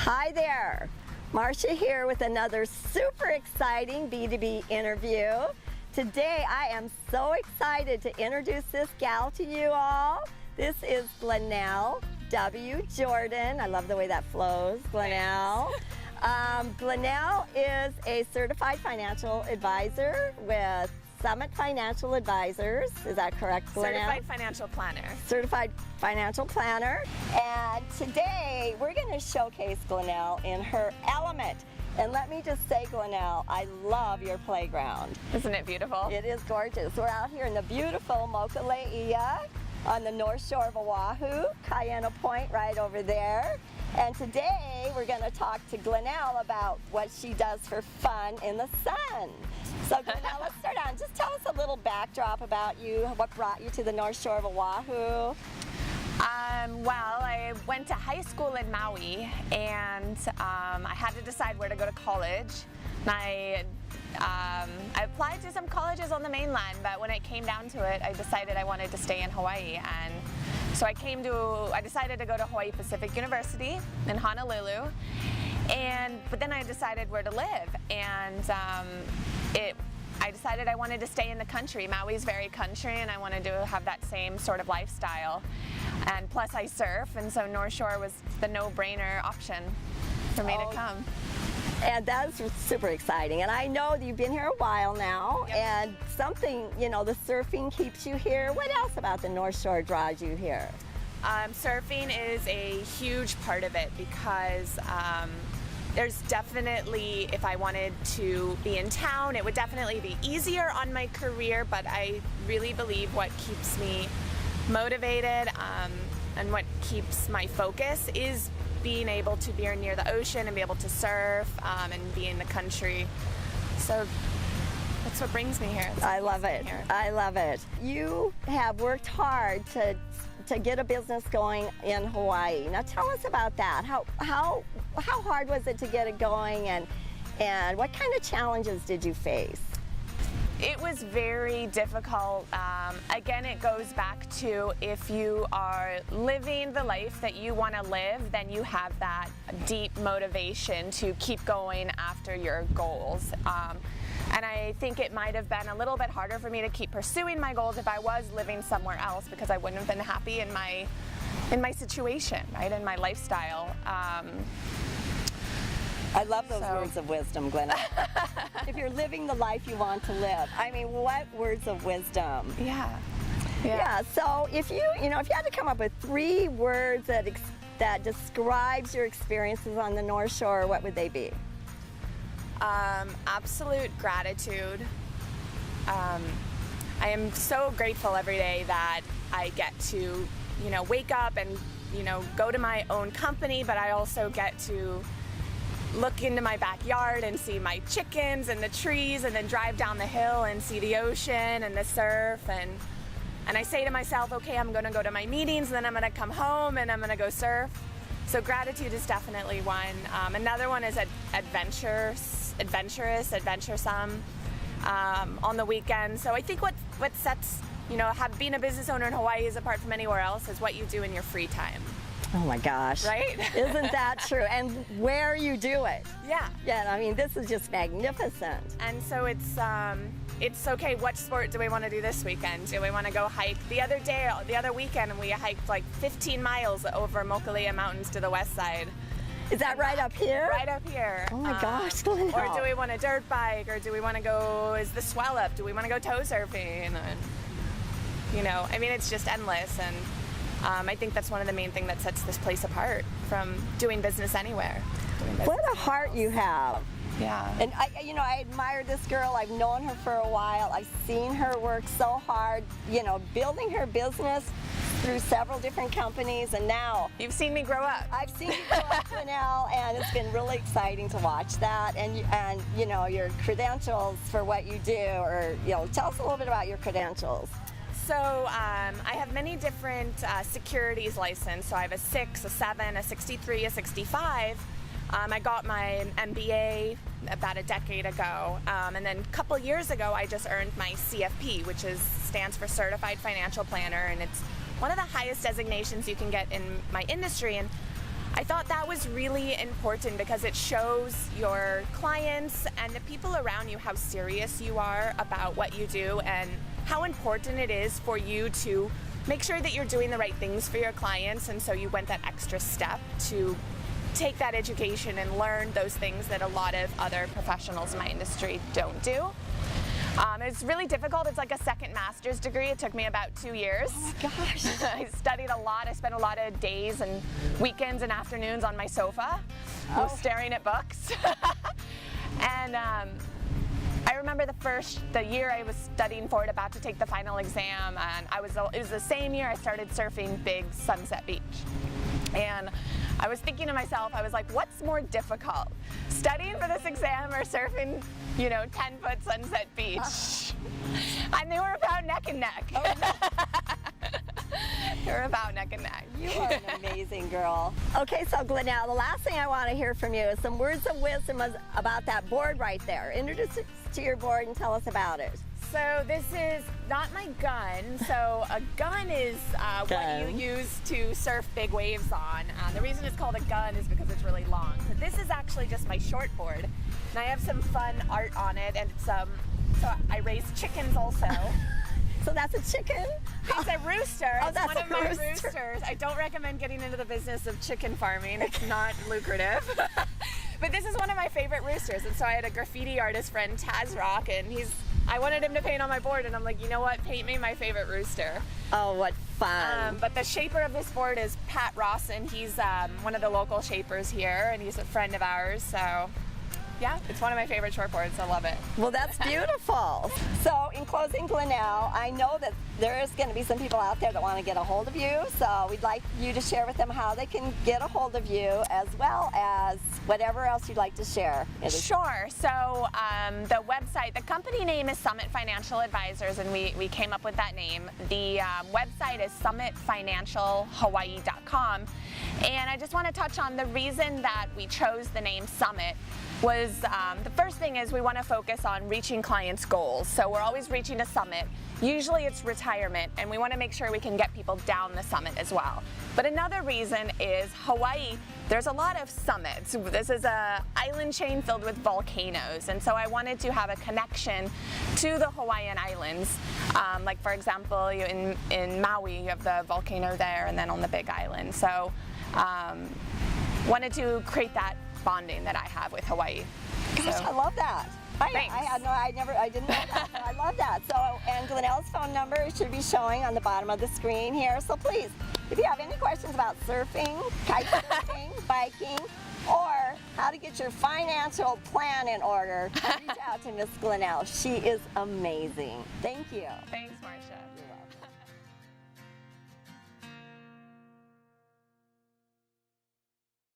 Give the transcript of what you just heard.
Hi there, Marcia here with another super exciting B2B interview. Today I am so excited to introduce this gal to you all. This is Glennel W. Jordan. I love the way that flows, Glennel. Glennel is a certified financial advisor with Summit Financial Advisors. Is that correct, Glennel? Certified financial planner. Certified financial planner. And today we're going to showcase Glennel in her element. And let me just say, Glennel, I love your playground. Isn't it beautiful? It is gorgeous. We're out here in the beautiful Mokuleia on the north shore of Oahu, Kaena Point right over there. And today we're going to talk to Glennel about what she does for fun in the sun. So Glennel, let's start on. Just tell us a little backdrop about you, what brought you to the north shore of Oahu. Well, I went to high school in Maui, and I had to decide where to go to college. I applied to some colleges on the mainland, but when it came down to it, I decided I wanted to stay in Hawaii. And so I decided to go to Hawaii Pacific University in Honolulu, but then I decided where to live, and I decided I wanted to stay in the country. Maui's very country, and I wanted to have that same sort of lifestyle. And plus I surf, and so North Shore was the no-brainer option for me to come. And that's super exciting. And I know that you've been here a while now, Yep. and something, you know, the surfing keeps you here. What else about the North Shore draws you here? Surfing is a huge part of it because there's definitely, if I wanted to be in town, it would definitely be easier on my career, but I really believe what keeps me motivated and what keeps my focus is being able to be near the ocean and be able to surf and be in the country. So that's what brings me here. I love it. I love it. You have worked hard to get a business going in Hawaii. Now tell us about that. How hard was it to get it going, and what kind of challenges did you face? It was very difficult. Again, it goes back to if you are living the life that you want to live, then you have that deep motivation to keep going after your goals. And I think it might have been a little bit harder for me to keep pursuing my goals if I was living somewhere else, because I wouldn't have been happy in my situation, right, in my lifestyle. I love those words of wisdom, Glennel. If you're living the life you want to live. I mean, what words of wisdom? Yeah. So if you had to come up with 3 words that describes your experiences on the North Shore, what would they be? Absolute gratitude. I am so grateful every day that I get to, wake up and, go to my own company, but I also get to look into my backyard and see my chickens and the trees, and then drive down the hill and see the ocean and the surf, and I say to myself, okay, I'm gonna go to my meetings, and then I'm gonna come home and I'm gonna go surf. So gratitude is definitely one. Another one is adventuresome on the weekend. So I think what sets, being a business owner in Hawaii is apart from anywhere else is what you do in your free time. Oh my gosh. Right? Isn't that true? And where you do it. Yeah. Yeah, I mean, this is just magnificent. And so it's okay, what sport do we want to do this weekend? Do we want to go hike? The other weekend, we hiked like 15 miles over Mokuleia Mountains to the west side. Is that right up here? Right up here. Oh my gosh, Glennel. Or do we want a dirt bike? Or do we want to go, is the swell up? Do we want to go toe surfing? And, it's just endless. And I think that's one of the main things that sets this place apart from doing business anywhere. What a heart you have. Yeah. And I admire this girl. I've known her for a while. I've seen her work so hard, building her business through several different companies, and now you've seen me grow up. I've seen you grow up, Glennel, and it's been really exciting to watch that. And your credentials for what you do, or tell us a little bit about your credentials. So I have many different securities license. So I have a 6, a 7, a 63, a 65. I got my MBA about a decade ago, and then a couple years ago I just earned my CFP, which stands for Certified Financial Planner, and it's one of the highest designations you can get in my industry. And I thought that was really important because it shows your clients and the people around you how serious you are about what you do and how important it is for you to make sure that you're doing the right things for your clients, and so you went that extra step to take that education and learn those things that a lot of other professionals in my industry don't do. It's really difficult. It's like a second master's degree. It took me about 2 years. Oh my gosh. I studied a lot. I spent a lot of days and weekends and afternoons on my sofa staring at books. And I remember the year I was studying for it, about to take the final exam, and it was the same year I started surfing Big Sunset Beach. And I was thinking to myself, I was like, what's more difficult? Studying for this exam or surfing, 10-foot Sunset Beach? And they were about neck and neck. Oh, no. They were about neck and neck. You are an amazing girl. Okay, so Glennel, the last thing I want to hear from you is some words of wisdom about that board right there. Introduce us to your board and tell us about it. So this is not my gun. So a gun is what you use to surf big waves on. The reason it's called a gun is because it's really long. So this is actually just my short board. And I have some fun art on it, and it's so I raise chickens also. So that's a chicken? It's a rooster. Oh, it's that's one of my rooster. roosters. I don't recommend getting into the business of chicken farming. It's not lucrative. But this is one of my favorite roosters. And so I had a graffiti artist friend, Taz Rock, and I wanted him to paint on my board, and I'm like, you know what? Paint me my favorite rooster. Oh, what fun. But the shaper of this board is Pat Rawson. He's one of the local shapers here, and he's a friend of ours. So yeah, it's one of my favorite shortboards. I love it. Well, that's beautiful. So in closing, Glennel, I know that there is going to be some people out there that want to get a hold of you, so we'd like you to share with them how they can get a hold of you, as well as whatever else you'd like to share. Sure. So the website, the company name is Summit Financial Advisors, and we came up with that name. The website is summitfinancialhawaii.com. And I just want to touch on the reason that we chose the name Summit was the first thing is we want to focus on reaching clients' goals. So we're always reaching a summit. Usually it's retirement, and we want to make sure we can get people down the summit as well. But another reason is Hawaii, there's a lot of summits. This is an island chain filled with volcanoes, and so I wanted to have a connection to the Hawaiian Islands. Like for example, in Maui, you have the volcano there, and then on the Big Island. So wanted to create that bonding that I have with Hawaii. Gosh, I love that. Thanks. I didn't know that, but I love that. So, and Glennel's phone number should be showing on the bottom of the screen here. So please, if you have any questions about surfing, kite surfing, biking, or how to get your financial plan in order, reach out to Miss Glennel. She is amazing. Thank you. Thanks, Marcia.